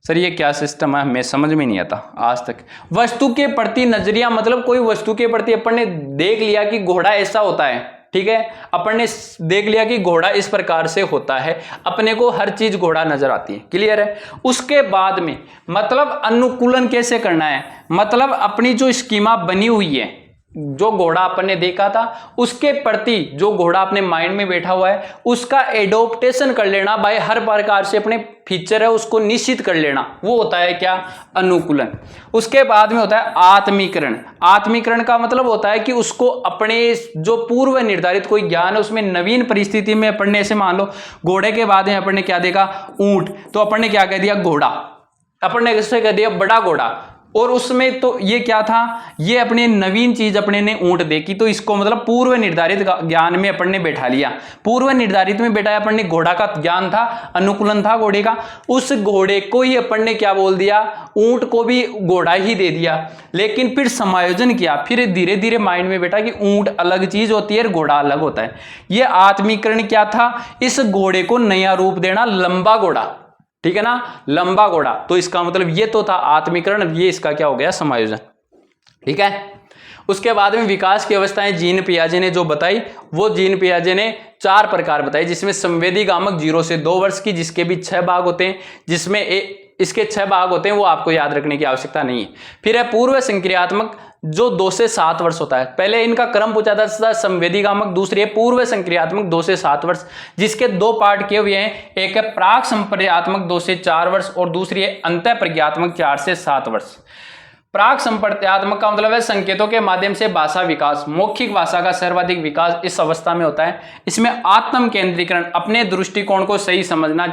सर ये क्या सिस्टम है? हमें समझ में नहीं आता आज तक। वस्तु के प्रति नजरिया मतलब कोई वस्तु के प्रति अपन ने देख लिया कि घोड़ा ऐसा होता है, ठीक है, अपन ने देख लिया कि घोड़ा इस प्रकार से होता है, अपने को हर चीज घोड़ा नजर आती है, क्लियर है। उसके बाद में मतलब अनुकूलन कैसे करना है? मतलब अपनी जो स्कीमा बनी हुई है, जो घोड़ा अपन ने देखा था, उसके प्रति जो घोड़ा अपने माइंड में बैठा हुआ है, उसका एडोप्टेशन कर लेना, भाई हर प्रकार से अपने फीचर है उसको निश्चित कर लेना, वो होता है क्या? अनुकूलन। उसके बाद में होता है आत्मीकरण। आत्मीकरण का मतलब होता है कि उसको अपने जो पूर्व निर्धारित कोई ज्ञान है उसमें नवीन परिस्थिति में अपन ने, ऐसे मान लो घोड़े के बाद में अपन ने क्या देखा? ऊंट, तो अपन ने क्या कह दिया? घोड़ा। अपन ने कैसे कह दिया? बड़ा घोड़ा। और उसमें तो ये क्या था? ये अपने नवीन चीज अपने ने ऊंट देखी, तो इसको मतलब पूर्व निर्धारित ज्ञान में अपन ने बैठा लिया। पूर्व निर्धारित में बैठाया अपन ने, घोड़ा का ज्ञान था, अनुकूलन था घोड़े का, उस घोड़े को ही अपन ने क्या बोल दिया? ऊंट को भी घोड़ा ही दे दिया। लेकिन फिर समायोजन किया, फिर धीरे धीरे माइंड में बैठा कि ऊंट अलग चीज होती है और घोड़ा अलग होता है। ये आत्मीकरण क्या था? इस घोड़े को नया रूप देना, लंबा घोड़ा, ठीक है ना, लंबा घोड़ा। तो इसका मतलब ये तो था आत्मीकरण, ये इसका क्या हो गया? समायोजन, ठीक है। उसके बाद में विकास की अवस्थाएं जीन पियाजे ने जो बताई, वो जीन पियाजे ने 4 प्रकार बताई, जिसमें संवेदी गामक 0 से 2 वर्ष की, जिसके भी 6 भाग होते हैं, जिसमें इसके 6 भाग होते हैं, वो आपको याद रखने की आवश्यकता नहीं है। फिर है पूर्व संक्रियात्मक, जो 2 से 7 वर्ष होता है। पहले इनका क्रम पूछा था, संवेदीगामक, दूसरी है पूर्व संक्रियात्मक 2 से 7 वर्ष, जिसके 2 पार्ट किए हुए हैं। एक है प्राक संपर्यात्मक 2 से 4 वर्ष और दूसरी है अंतः प्रज्ञात्मक 4 से 7 वर्ष। प्राक संपर्यात्मक का मतलब है संकेतों के माध्यम से भाषा विकास, मौखिक भाषा का सर्वाधिक विकास इस अवस्था में होता है। इसमें आत्म केंद्रीकरण, अपने दृष्टिकोण को सही समझना,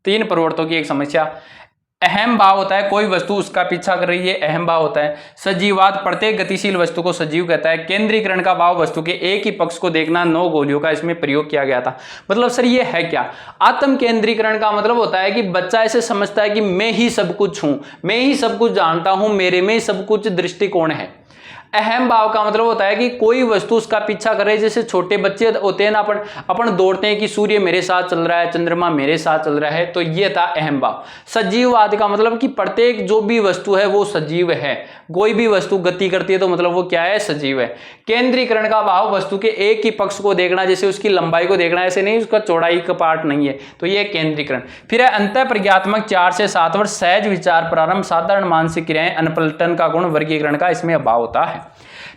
3 प्रवृत्तों की एक समस्या। अहम भाव होता है, कोई वस्तु उसका पीछा कर रही है, अहम भाव होता है। सजीवाद, प्रत्येक गतिशील वस्तु को सजीव कहता है। केंद्रीकरण का भाव, वस्तु के एक ही पक्ष को देखना, 9 गोलियों का इसमें प्रयोग किया गया था। मतलब सर ये है क्या? आत्म केंद्रीकरण का मतलब होता है कि बच्चा ऐसे समझता है कि मैं ही सब कुछ हूं, मैं ही सब कुछ जानता हूं, मेरे में सब कुछ दृष्टिकोण है। अहम भाव का मतलब होता है कि कोई वस्तु उसका पीछा कर रही है, जैसे छोटे बच्चे होते हैं ना, अपन दौड़ते हैं कि सूर्य मेरे साथ चल रहा है, चंद्रमा मेरे साथ चल रहा है, तो ये था अहम भाव। सजीववाद का मतलब कि प्रत्येक जो भी वस्तु है वो सजीव है, कोई भी वस्तु गति करती है तो मतलब वो क्या है? सजीव है। केंद्रीकरण का भाव, वस्तु के एक ही पक्ष को देखना, जैसे उसकी लंबाई को देखना, ऐसे नहीं उसका चौड़ाई का पार्ट नहीं है, तो ये केंद्रीकरण। फिर है अंतः प्रज्ञात्मक 4 से 7 वर्ष, सहज विचार प्रारंभ, साधारण मानसिक क्रियाएं, अनपलटन का गुण, वर्गीकरण का इसमें अभाव होता है।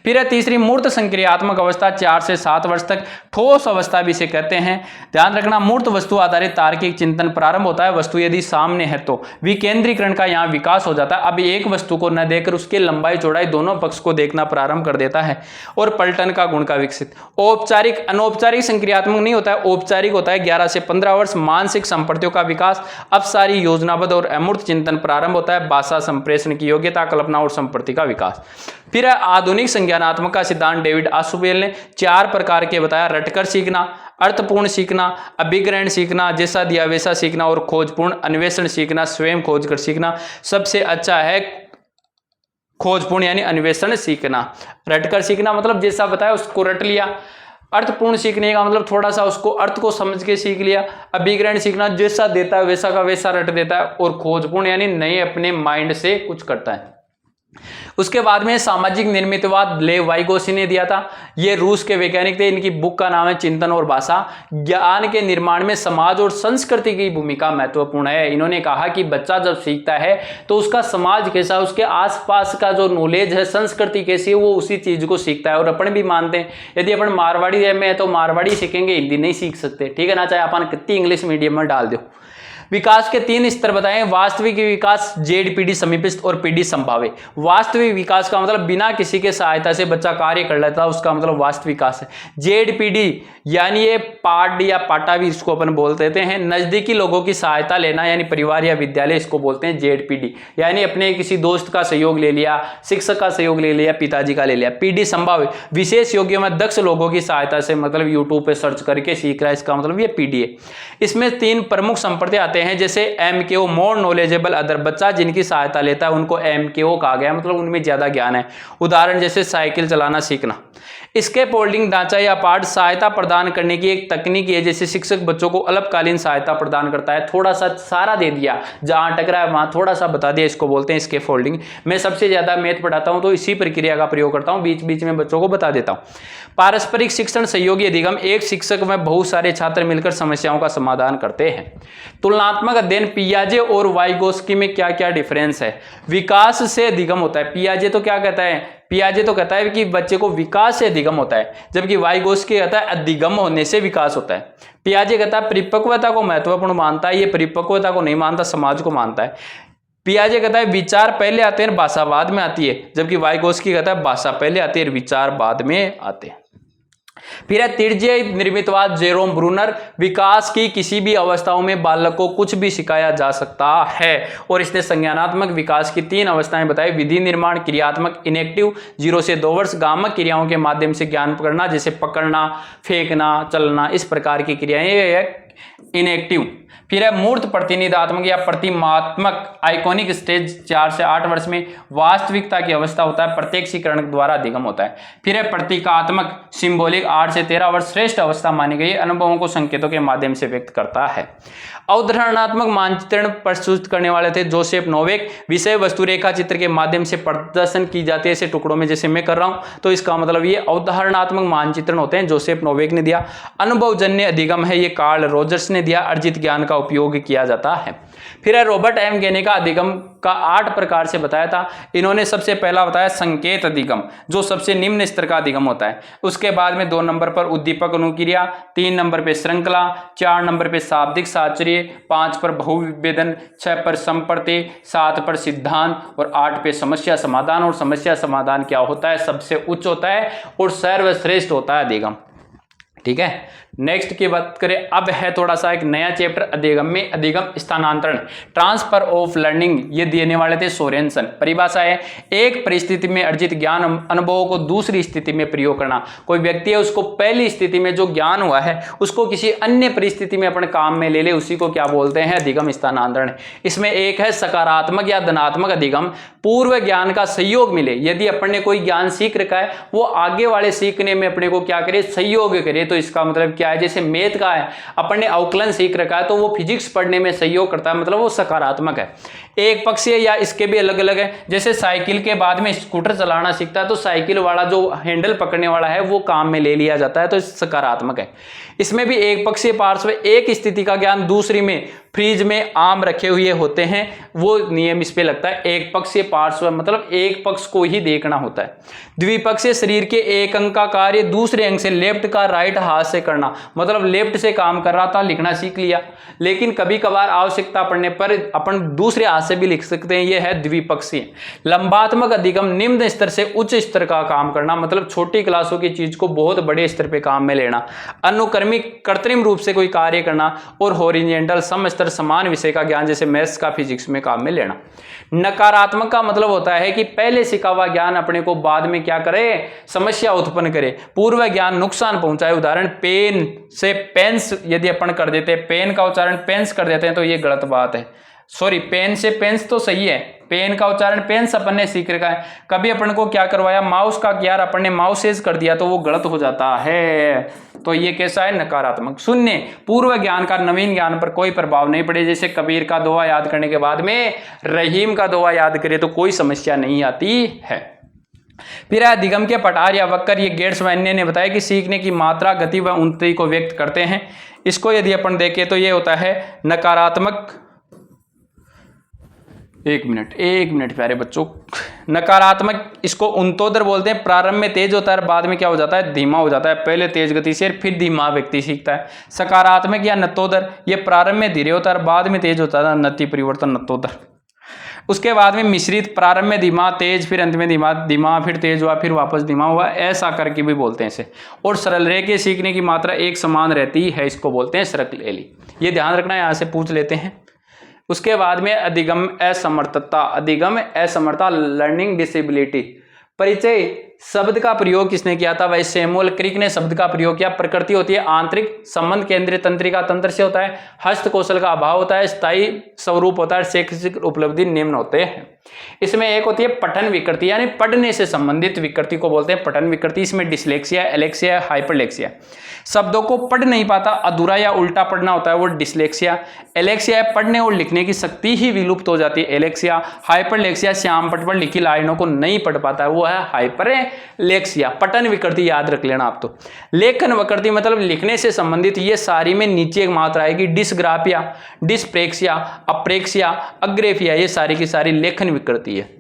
फिर है तीसरी मूर्त संक्रियात्मक अवस्था 4 से 7 वर्ष तक, ठोस अवस्था भी इसे कहते हैं। ध्यान रखना, मूर्त वस्तु आधारित तार्किक चिंतन प्रारंभ होता है, वस्तु यदि सामने है तो। विकेंद्रीकरण का यहाँ विकास हो जाता है, अब एक वस्तु को न देखकर उसके लंबाई चौड़ाई दोनों पक्ष को देखना प्रारंभ कर देता है। और पलटन का गुण का विकसित। औपचारिक, अनौपचारिक संक्रियात्मक नहीं होता है, औपचारिक होता है 11 से 15 वर्ष। मानसिक संपर्तियों का विकास, अब सारी योजनाबद्ध और अमूर्त चिंतन प्रारंभ होता है। भाषा संप्रेषण की योग्यता, कल्पना और संप्रति का विकास। फिर आधुनिक संज्ञानात्मक का सिद्धांत डेविड आसुबेल ने 4 प्रकार के बताया। रटकर सीखना, अर्थपूर्ण सीखना, अभिग्रहण सीखना, जैसा दिया वैसा सीखना और खोजपूर्ण अन्वेषण सीखना, स्वयं खोज कर सीखना। सबसे अच्छा है खोजपूर्ण यानी अन्वेषण सीखना। रटकर सीखना मतलब जैसा बताया उसको रट लिया। अर्थपूर्ण सीखने का मतलब थोड़ा सा उसको अर्थ को समझ के सीख लिया। अभिग्रहण सीखना, जैसा देता है वैसा का वैसा रट देता है। और खोजपूर्ण यानी नए अपने माइंड से कुछ करता है। उसके बाद में सामाजिक निर्मितवाद लेव वाइगोत्स्की ने दिया था। ये रूस के वैज्ञानिक थे, इनकी बुक का नाम है चिंतन और भाषा। ज्ञान के निर्माण में समाज और संस्कृति की भूमिका महत्वपूर्ण है। इन्होंने कहा कि बच्चा जब सीखता है तो उसका समाज कैसा, उसके आसपास का जो नॉलेज है, संस्कृति कैसी है, वो उसी चीज को सीखता है। और अपन भी मानते हैं, यदि अपन मारवाड़ी में है तो मारवाड़ी सीखेंगे, हिंदी नहीं सीख सकते, ठीक है ना, चाहे अपन कितनी इंग्लिश मीडियम में डाल दो। विकास के 3 स्तर बताएं। वास्तविक विकास, जेड-पीडी समीपस्थ और पीडी संभाव्य। वास्तविक विकास का मतलब बिना किसी के सहायता से बच्चा कार्य कर लेता है, उसका मतलब वास्तविक विकास है। जेड-पीडी यानी ये पाड या पाटा भी इसको अपन बोल देते हैं। नजदीकी लोगों की सहायता लेना यानी परिवार या विद्यालय, इसको बोलते हैं जेड-पीडी, यानी अपने किसी दोस्त का सहयोग ले लिया, शिक्षक का सहयोग ले लिया, पिताजी का ले लिया। पीडी संभाव्य, विशेष योग्य में दक्ष लोगों की सहायता से, मतलब यूट्यूब पे सर्च करके सीख रहा है, इसका मतलब ये पीडी है। इसमें 3 प्रमुख संप्रति आते हैं, जैसे एमकेओ, मोर नॉलेजेबल अदर, बच्चा जिनकी सहायता लेता है उनको एमकेओ कहा गया, मतलब उनमें ज्यादा ज्ञान है। उदाहरण जैसे साइकिल चलाना सीखना। स्केप होल्डिंग ढांचा या पार्ट, सहायता प्रदान करने की एक तकनीक है, जैसे शिक्षक बच्चों को अल्पकालीन सहायता प्रदान करता है, थोड़ा सा सहारा दे दिया, जहां टकरा है वहां थोड़ा सा बता दिया, इसको बोलते हैं स्केप होल्डिंग। मैं सबसे ज्यादा मैथ पढ़ाता हूं तो इसी प्रक्रिया का प्रयोग करता हूं, बीच बीच में बच्चों को बता देता हूं। पारस्परिक शिक्षण सहयोगी अधिगम, एक शिक्षक में बहुत सारे छात्र मिलकर समस्याओं का समाधान करते हैं। तुलनात्मक अध्ययन, पियाजे और वाइगोत्स्की में क्या क्या डिफरेंस है। विकास से अधिगम होता है, पियाजे तो क्या कहता है, पियाजे तो कहता है कि बच्चे को विकास से अधिगम होता है, जबकि वाइगोत्स्की कहता है अधिगम होने से विकास होता है। पियाजे कहता है परिपक्वता को महत्वपूर्ण मानता है, ये परिपक्वता को नहीं मानता, समाज को मानता है। पियाजे कहता है विचार पहले आते हैं, भाषा बाद में आती है, जबकि वाइगोत्स्की कहता है भाषा पहले आती है, विचार बाद में आते हैं। फिर है तृतीय निर्मितवाद, जेरोम ब्रूनर, विकास की किसी भी अवस्थाओं में बालक को कुछ भी सिखाया जा सकता है, और इसने संज्ञानात्मक विकास की 3 अवस्थाएं बताई। विधि निर्माण, क्रियात्मक इनेक्टिव 0 से 2 वर्ष, गामक क्रियाओं के माध्यम से ज्ञान पकड़ना, जैसे पकड़ना, फेंकना, चलना, इस प्रकार की क्रियाएं, ये है इनेक्टिव। फिर है मूर्त प्रतिनिधात्मक या प्रतिमात्मक, आइकॉनिक स्टेज 4 से 8 वर्ष में वास्तविकता की अवस्था होता है, प्रत्यक्षीकरण द्वारा अधिगम होता है। फिर है प्रतीकात्मक सिंबॉलिक 8 से 13 वर्ष, श्रेष्ठ अवस्था मानी गई, अनुभवों को संकेतों के माध्यम से व्यक्त करता है। अवधारणात्मक मानचित्रण प्रस्तुत करने वाले थे जोसेफ नोवेक, विषय वस्तु रेखा चित्र के माध्यम से प्रदर्शन की जाती है ऐसे टुकड़ों में, जैसे मैं कर रहा हूं, तो इसका मतलब ये अवधारणात्मक मानचित्रण होते हैं, जोसेफ नोवेक ने दिया। अनुभवजन्य अधिगम है, ये कार्ल रोज रोजर्स ने दिया अर्जित ज्ञान का उपयोग किया जाता है। फिर है रॉबर्ट एम गेने का अधिगम का 8 प्रकार से बताया था। इन्होंने सबसे पहला बताया संकेत अधिगम, जो सबसे निम्न स्तर का अधिगम होता है। उसके बाद में 2 नंबर पर उद्दीपक अनुक्रिया, 3 नंबर पे श्रृंखला, 4 नंबर पे शाब्दिक साहचर्य, 5 पर बहुविभेदन, 6 पर संप्रति, 7 पर सिद्धांत और 8 पे समस्या समाधान। और समस्या समाधान क्या होता है? सबसे उच्च होता है और सर्वश्रेष्ठ होता है अधिगम। ठीक है, नेक्स्ट की बात करें, अब है थोड़ा सा एक नया चैप्टर अधिगम में, अधिगम स्थानांतरण, ट्रांसफर ऑफ लर्निंग। ये देने वाले थे सोरेनसन। परिभाषा है एक परिस्थिति में अर्जित ज्ञान अनुभवों को दूसरी स्थिति में प्रयोग करना। कोई व्यक्ति है, उसको पहली स्थिति में जो ज्ञान हुआ है उसको किसी अन्य परिस्थिति में अपने काम में ले ले, उसी को क्या बोलते हैं? अधिगम स्थानांतरण। इसमें एक है सकारात्मक या धनात्मक अधिगम, पूर्व ज्ञान का सहयोग मिले। यदि अपन ने कोई ज्ञान सीख रखा है, वो आगे वाले सीखने में अपने को क्या करे? सहयोग करे। तो इसका मतलब क्या है? जैसे मैथ का है, अपन ने अवकलन सीख रखा है तो वो फिजिक्स पढ़ने में सहयोग करता है, मतलब वो सकारात्मक है। एक पक्षीय या इसके भी अलग अलग है। जैसे साइकिल के बाद में स्कूटर चलाना सीखता है तो साइकिल वाला जो हैंडल पकड़ने वाला है वो काम में ले लिया जाता है, तो सकारात्मक है। इसमें भी एक पक्षीय पार्श्व एक स्थिति का ज्ञान दूसरी में, फ्रिज में आम रखे हुए होते हैं, वो नियम इस पे लगता है। एक पक्षीय पार्श्व मतलब एक पक्ष को ही देखना होता है। द्विपक्षीय शरीर के एक अंग का कार्य दूसरे अंग से, लेफ्ट का राइट हाथ से करना, मतलब लेफ्ट से काम कर रहा था, लिखना सीख लिया, लेकिन कभी कभार आवश्यकता पड़ने पर अपन दूसरे हाथ से भी लिख सकते हैं, यह है द्विपक्षीय। लंबात्मक अधिगम, निम्न स्तर से उच्च स्तर का काम करना, मतलब छोटी क्लासों की चीज को बहुत बड़े स्तर पे काम में लेना। अनुक्रमिक कृत्रिम रूप से कोई कार्य करना। और हॉरिजॉन्टल सम स्तर, समान विषय का ज्ञान जैसे मैथ्स का फिजिक्स में काम में लेना। नकारात्मक का मतलब होता है कि पहले सीखा हुआ ज्ञान अपने को बाद में क्या करे? समस्या उत्पन्न करे, पूर्व ज्ञान नुकसान पहुंचाए। उदाहरण पेन से पेंस यदि अपन कर देते हैं, पेन का उच्चारण पेंस कर देते हैं तो ये गलत बात है। सॉरी, पेन से पेंस तो सही है, पेन का उच्चारण पेंस अपन ने सीख रखा है। कभी अपन को क्या करवाया? माउस का क्या अपन ने माउसेज कर दिया तो वो गलत हो जाता है। तो ये कैसा है? नकारात्मक। शून्य, पूर्व ज्ञान का नवीन ज्ञान पर कोई प्रभाव नहीं पड़े। जैसे कबीर का दोहा याद करने के बाद में रहीम का दोहा याद करे तो कोई समस्या नहीं आती है। फिर अधिगम के पठार या वक्कर, ये गेट्समैन ने बताया कि सीखने की मात्रा, गति व उन्नति को व्यक्त करते हैं। इसको यदि अपन देखें तो ये होता है नकारात्मक। एक मिनट प्यारे बच्चों, नकारात्मक इसको उन्नतोदर बोलते हैं। प्रारंभ में तेज होता है, बाद में क्या हो जाता है? धीमा हो जाता है। पहले तेज गति से फिर धीमा व्यक्ति सीखता है। सकारात्मक या नत्तोदर, ये प्रारंभ में धीरे होता है, बाद में तेज होता है, नति परिवर्तन नत्तोदर। उसके बाद में मिश्रित, प्रारंभ में धीमा, तेज, फिर अंत में धीमा, फिर तेज हुआ, फिर वापस धीमा हुआ, ऐसा करके भी बोलते हैं इसे। और सरल रेखीय सीखने की मात्रा एक समान रहती है, इसको बोलते हैं सरल। ये ध्यान रखना, यहाँ से पूछ लेते हैं। उसके बाद में अधिगम असमर्थता, अधिगम असमर्थता, लर्निंग डिसेबिलिटी। परिचय शब्द का प्रयोग किसने किया था? भाई सैमुअल क्रिक ने शब्द का प्रयोग किया। प्रकृति होती है आंतरिक, संबंध केंद्रीय तंत्रिका तंत्र से होता है, हस्त कौशल का अभाव होता है, स्थायी स्वरूप होता है, शैक्षिक उपलब्धि निम्न होते हैं। इसमें एक होती है पठन विकृति, यानी पढ़ने से संबंधित विकृति को बोलते हैं पठन विकृति। इसमें डिसलेक्सिया, एलेक्सिया, हाइपरलेक्सिया। शब्दों को पढ़ नहीं पाता, अधूरा या उल्टा पढ़ना होता है, वो डिसलेक्सिया। एलेक्सिया है पढ़ने और लिखने की शक्ति ही विलुप्त हो जाती है, एलेक्सिया। हाइपरलेक्सिया, श्याम पट पर लिखी लाइनों को नहीं पढ़ पाता है, वो है हाइपरलेक्सिया। पठन विकृति याद रख लेना आप तो। लेखन विकृति मतलब लिखने से संबंधित, ये सारी में नीचे एक मात्रा आएगी, डिसग्राफिया, डिस्प्रेक्सिया, अप्रेक्सिया, अग्रेफिया, ये सारी की सारी लेखन विकृति है।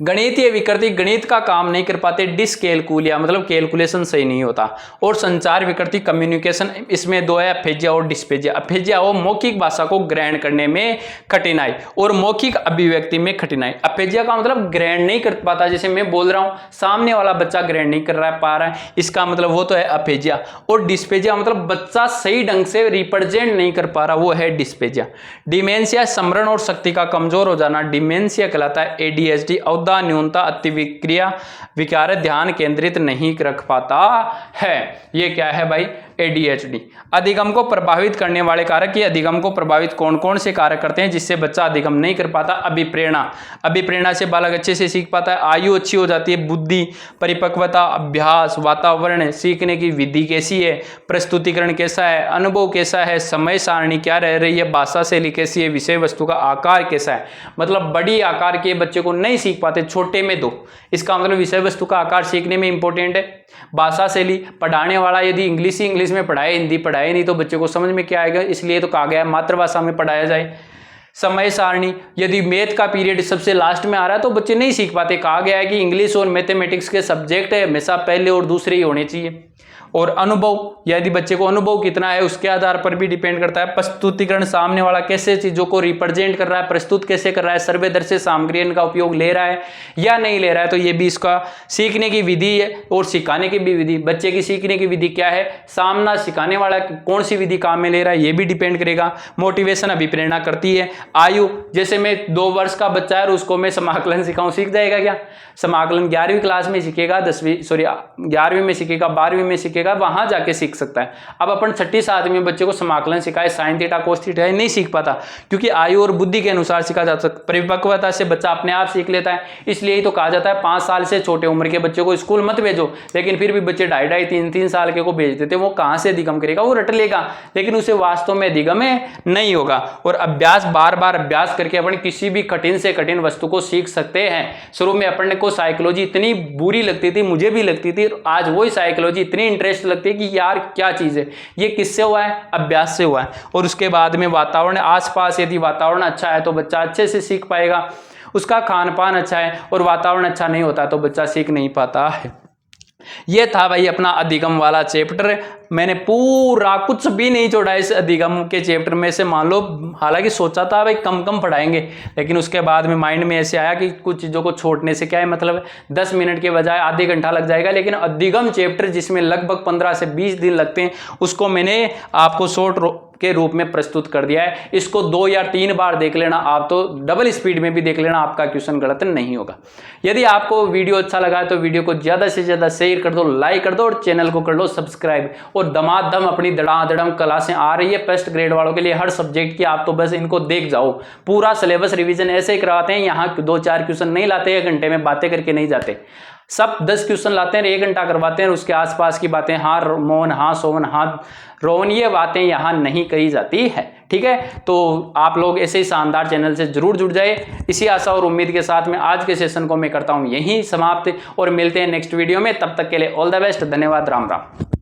गणितीय विकृति, गणित का काम नहीं कर पाते, डिसकैलकुलिया मतलब कैलकुलेशन सही नहीं होता। और संचार विकृति, कम्युनिकेशन, इसमें दो है, अफेजिया और डिस्पेजिया। अफेजिया वो मौखिक भाषा को ग्रहण करने में कठिनाई और मौखिक अभिव्यक्ति में कठिनाई। अफेजिया का मतलब ग्रहण नहीं कर पाता, जैसे मैं बोल रहा हूं सामने वाला बच्चा ग्रहण नहीं कर पा रहा है, इसका मतलब वो तो है अफेजिया। और डिस्पेजिया मतलब बच्चा सही ढंग से रिप्रेजेंट नहीं कर पा रहा, वो है डिस्पेजिया। डिमेंशिया, स्मरण और शक्ति का कमजोर हो जाना, डिमेंशिया कहलाता है। एडीएचडी, अवधा न्यूनता, अतिविक्रिया, विकार, ध्यान केंद्रित नहीं रख पाता है, ये क्या है भाई? ADHD। अधिगम को प्रभावित करने वाले कारक, ये अधिगम को प्रभावित कौन कौन से कारक करते हैं जिससे बच्चा अधिगम नहीं कर पाता? अभिप्रेरणा, अभिप्रेरणा से बालक अच्छे से सीख पाता है, आयु अच्छी हो जाती है, बुद्धि, परिपक्वता, अभ्यास, वातावरण, सीखने की विधि कैसी है, प्रस्तुतिकरण कैसा है, अनुभव कैसा है, समय सारणी क्या रह रही है, भाषा शैली कैसी है, विषय वस्तु का आकार कैसा है। मतलब बड़ी आकार के बच्चे को नहीं सीख सीख पाते, छोटे में 2। इसका मतलब विषय वस्तु का आकार सीखने में इंपॉर्टेंट है। भाषा शैली, पढ़ाने वाला यदि इंग्लिश ही इंग्लिश में पढ़ाए, हिंदी पढ़ाए नहीं तो बच्चे को समझ में क्या आएगा, इसलिए तो कहा गया है मातृभाषा में पढ़ाया जाए। समय सारणी, यदि मैथ का पीरियड सबसे लास्ट में आ रहा है तो बच्चे नहीं सीख पाते। कहा गया है कि इंग्लिश और मैथमेटिक्स के सब्जेक्ट हमेशा पहले और दूसरे ही होने चाहिए। और अनुभव, यदि बच्चे को अनुभव कितना है उसके आधार पर भी डिपेंड करता है। प्रस्तुतिकरण, सामने वाला कैसे चीजों को रिप्रेजेंट कर रहा है, प्रस्तुत कैसे कर रहा है, सर्वदर्शी सामग्री का उपयोग ले रहा है या नहीं ले रहा है, तो ये भी इसका सीखने की विधि है। और सिखाने की भी विधि, बच्चे की सीखने की विधि क्या है, सामना सिखाने वाला कौन सी विधि काम में ले रहा है, ये भी डिपेंड करेगा। मोटिवेशन, अभिप्रेरणा करती है। आयु, जैसे मैं 2 वर्ष का बच्चा है और उसको मैं समाकलन सिखाऊं, सीख जाएगा क्या? समाकलन 11वीं क्लास में सीखेगा, 11वीं में सीखेगा, 12वीं में सीखेगा, वहां जाके सीख सकता है। अब अपन 6ठी 7वीं में बच्चे को समाकलन सिखाए, साइन थीटा कोस थीटा, नहीं सीख पाता, क्योंकि आयु और बुद्धि के अनुसार सीखा जा सकता है। परिपक्वता से बच्चा अपने आप सीख लेता है, इसलिए ही तो कहा जाता है 5 साल से छोटे उम्र के बच्चे को स्कूल मत भेजो। लेकिन फिर भी बच्चे 2.5 3 साल के को भेज देते, वो कहां से अधिगम करेगा? वो रट लेगा, लेकिन उसे वास्तव में अधिगम नहीं होगा। और अभ्यास, बार बार अभ्यास करके अपन किसी भी कठिन से कठिन वस्तु को सीख सकते हैं। शुरू में अपन को साइकोलॉजी इतनी बुरी लगती थी, मुझे भी लगती थी, आज वही साइकोलॉजी इतनी इंटरेस्ट लगती है कि यार क्या चीज है, ये किससे हुआ है? अभ्यास से हुआ है। और उसके बाद में वातावरण, आसपास यदि वातावरण अच्छा है तो बच्चा अच्छे से सीख पाएगा। उसका खान पान अच्छा है और वातावरण अच्छा नहीं होता तो बच्चा सीख नहीं पाता है। ये था भाई अपना अधिगम वाला चैप्टर। मैंने पूरा कुछ भी नहीं छोड़ा इस अधिगम के चैप्टर में से। मान लो, हालांकि सोचा था भाई कम पढ़ाएंगे, लेकिन उसके बाद में माइंड में ऐसे आया कि कुछ चीज़ों को छोड़ने से क्या है मतलब 10 मिनट के बजाय आधे घंटा लग जाएगा। लेकिन अधिगम चैप्टर जिसमें लगभग 15 से 20 दिन लगते हैं, उसको मैंने आपको शॉर्ट के रूप में प्रस्तुत कर दिया है। इसको 2 या 3 बार देख लेना, आप तो डबल स्पीड में भी देख लेना, आपका क्वेश्चन गलत नहीं होगा। यदि आपको वीडियो अच्छा लगा है तो वीडियो को ज़्यादा से ज़्यादा शेयर कर दो, लाइक कर दो और चैनल को कर लो सब्सक्राइब। और दमादम अपनी धड़ाधड़ क्लासें आ रही है फर्स्ट ग्रेड वालों के लिए, हर सब्जेक्ट की। आप तो बस इनको देख जाओ, पूरा सिलेबस रिवीजन ऐसे ही करवाते हैं। यहाँ 2-4 क्वेश्चन नहीं लाते, 1 घंटे में बातें करके नहीं जाते। सब 10 क्वेश्चन लाते हैं, 1 घंटा करवाते हैं। उसके आसपास की बातें, हाँ मोहन, हाँ सोहन, हाँ रोहन, ये बातें यहाँ नहीं कही जाती है। ठीक है, तो आप लोग ऐसे ही शानदार चैनल से जरूर जुड़ जाए। इसी आशा और उम्मीद के साथ में आज के सेशन को मैं करता हूँ यहीं समाप्त और मिलते हैं नेक्स्ट वीडियो में। तब तक के लिए ऑल द बेस्ट, धन्यवाद, राम राम।